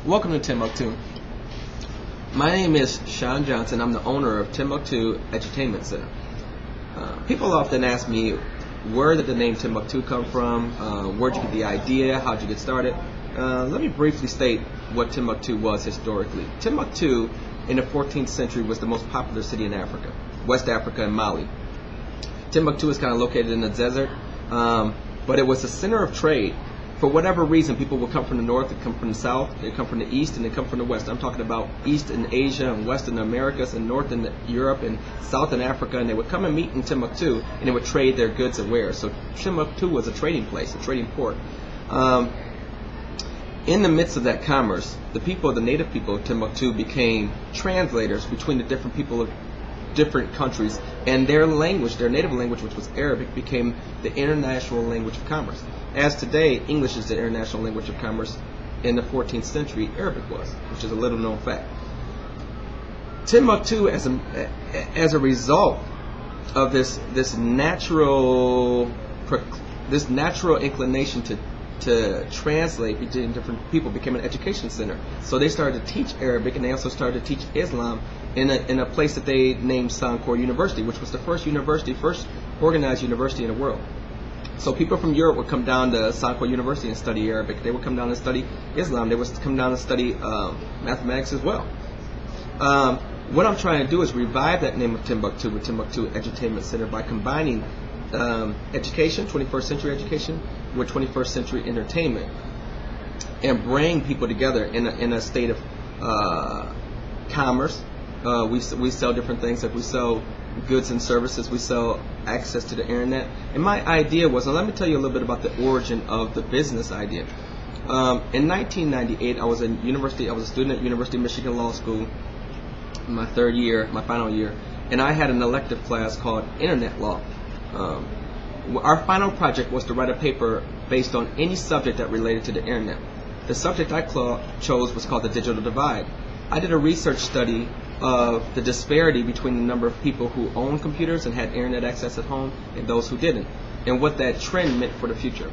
Welcome to Timbuktu. My name is Sean Johnson. I'm the owner of Timbuktu Edutainment Center. People often ask me, where did the name Timbuktu come from? Where'd you get the idea? How'd you get started? Let me briefly state what Timbuktu was historically. Timbuktu in the 14th century was the most popular city in Africa, West Africa and Mali. Timbuktu is kind of located in the desert, but it was a center of trade. For whatever reason, people would come from the north, they come from the south, they come from the east, and they come from the west. I'm talking about east in Asia and west in the Americas and north in Europe and south in Africa, and they would come and meet in Timbuktu and they would trade their goods and wares. So Timbuktu was a trading place, a trading port. In the midst of that commerce, the native people of Timbuktu became translators between the different people of different countries, and their language, their native language, which was Arabic, became the international language of commerce. As today, English is the international language of commerce, in the 14th century, Arabic was, which is a little known fact. Timbuktu, as a result of this natural inclination to translate between different people, became an education center. So they started to teach Arabic, and they also started to teach Islam in a place that they named Sankore University, which was the first organized university in the world. So people from Europe would come down to Sankore University and study Arabic. They would come down and study Islam. They would come down and study mathematics as well. What I'm trying to do is revive that name of Timbuktu with Timbuktu Edutainment Center by combining education, 21st century education, with 21st century entertainment, and bring people together in a state of commerce. We sell different things. Like we sell goods and services, we sell access to the internet. And my idea was, and let me tell you a little bit about the origin of the business idea. In 1998, I was a student at University of Michigan Law School, my final year, and I had an elective class called Internet Law. Our final project was to write a paper based on any subject that related to the internet. The subject I chose was called the digital divide. I did a research study of the disparity between the number of people who owned computers and had internet access at home and those who didn't, and what that trend meant for the future.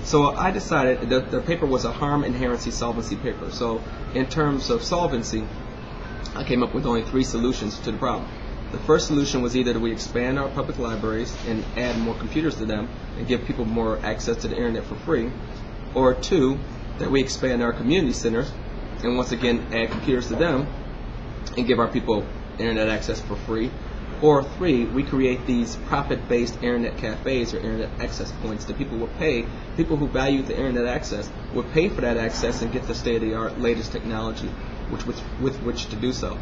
So I decided that the paper was a harm, inherency, solvency paper. So in terms of solvency, I came up with only 3 solutions to the problem. The first solution was either that we expand our public libraries and add more computers to them and give people more access to the internet for free, or 2, that we expand our community centers and once again add computers to them and give our people internet access for free, or 3, we create these profit-based internet cafes or internet access points that people will pay. People who value the internet access would pay for that access and get the state-of-the-art latest technology with which to do so.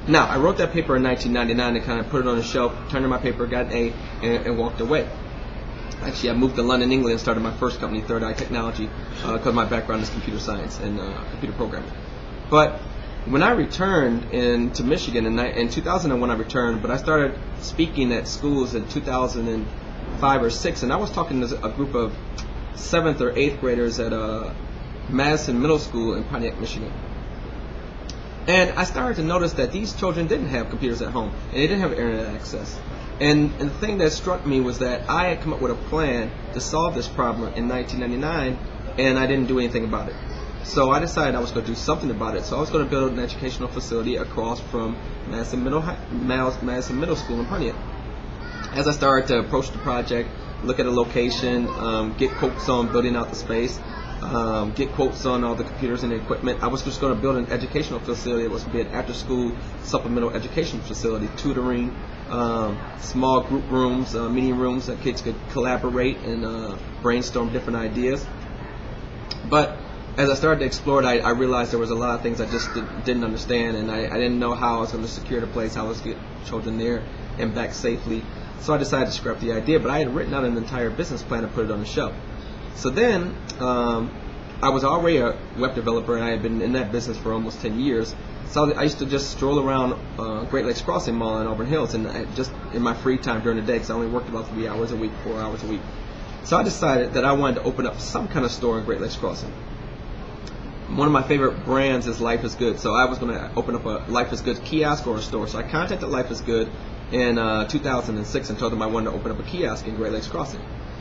Now, I wrote that paper in 1999 and kind of put it on the shelf, turned in my paper, got an A, and walked away. Actually, I moved to London, England, and started my first company, Third Eye Technology, because my background is computer science and computer programming. But when I returned to Michigan in 2001, I returned, but I started speaking at schools in 2005 or 6, and I was talking to a group of 7th or 8th graders at Madison Middle School in Pontiac, Michigan. And I started to notice that these children didn't have computers at home, and they didn't have internet access. And the thing that struck me was that I had come up with a plan to solve this problem in 1999, and I didn't do anything about it. So I decided I was going to do something about it. So I was going to build an educational facility across from Madison Middle School in Pontiac. As I started to approach the project, look at a location, get quotes on building out the space, get quotes on all the computers and the equipment, I was just going to build an educational facility. It was going to be an after-school supplemental education facility, tutoring, small group rooms, meeting rooms that kids could collaborate and brainstorm different ideas. But as I started to explore it, I realized there was a lot of things I just didn't understand, and I didn't know how I was going to secure the place, how I was going to get children there and back safely. So I decided to scrap the idea, but I had written out an entire business plan and put it on the shelf. So then I was already a web developer, and I had been in that business for almost 10 years. So I used to just stroll around Great Lakes Crossing Mall in Auburn Hills, and just in my free time during the day, because I only worked about 3 hours a week, 4 hours a week. So I decided that I wanted to open up some kind of store in Great Lakes Crossing. One of my favorite brands is Life is Good, so I was going to open up a Life is Good kiosk or a store. So I contacted Life is Good in 2006 and told them I wanted to open up a kiosk in Great Lakes Crossing.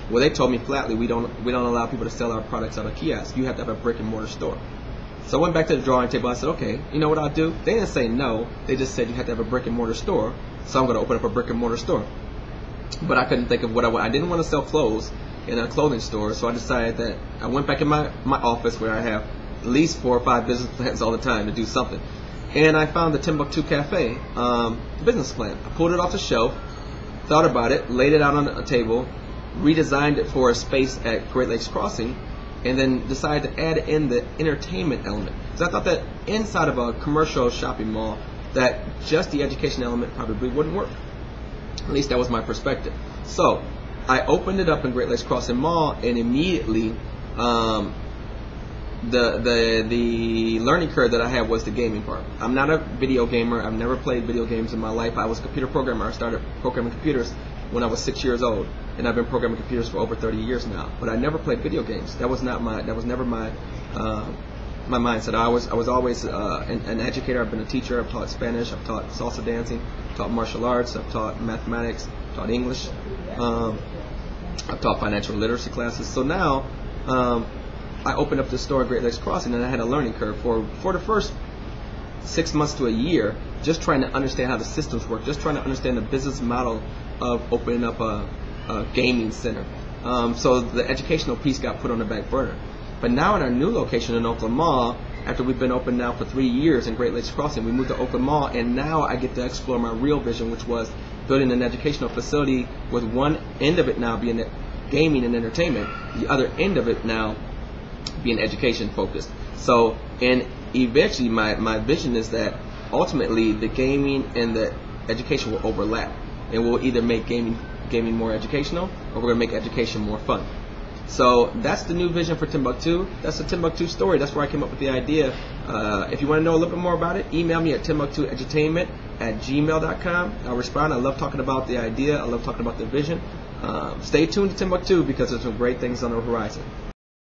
Well, they told me flatly, we don't allow people to sell our products out of kiosks. You have to have a brick and mortar store. So I went back to the drawing table. I said, okay, you know what I'll do? They didn't say no. They just said you have to have a brick and mortar store. So I'm going to open up a brick and mortar store. But I couldn't think of what I didn't want to sell clothes in a clothing store. So I decided that I went back in my office where I have at least 4 or 5 business plans all the time to do something. And I found the Timbuktu Cafe business plan. I pulled it off the shelf, thought about it, laid it out on a table, redesigned it for a space at Great Lakes Crossing, and then decided to add in the entertainment element. Because I thought that inside of a commercial shopping mall, that just the education element probably wouldn't work. At least that was my perspective. So I opened it up in Great Lakes Crossing Mall, and immediately the learning curve that I had was the gaming part. I'm not a video gamer. I've never played video games in my life. I was a computer programmer. I started programming computers when I was 6 years old, and I've been programming computers for over 30 years now. But I never played video games. That was never my mindset. I was always an educator. I've been a teacher. I've taught Spanish. I've taught salsa dancing. I've taught martial arts. I've taught mathematics. I've taught English. I've taught financial literacy classes. So now I opened up this store at Great Lakes Crossing, and I had a learning curve for the first 6 months to a year, just trying to understand how the systems work, just trying to understand the business model of opening up a gaming center. So the educational piece got put on the back burner. But now in our new location in Oakland Mall, after we've been open now for 3 years in Great Lakes Crossing, we moved to Oakland Mall, and now I get to explore my real vision, which was building an educational facility with one end of it now being gaming and entertainment, the other end of it now being education focused. So, and eventually my vision is that ultimately the gaming and the education will overlap, and we'll either make gaming more educational, or we're going to make education more fun. So that's the new vision for Timbuktu. That's the Timbuktu story. That's where I came up with the idea. If you want to know a little bit more about it, email me at timbuktuedutainment@gmail.com. I'll respond. I love talking about the idea. I love talking about the vision. Stay tuned to Timbuktu because there's some great things on the horizon.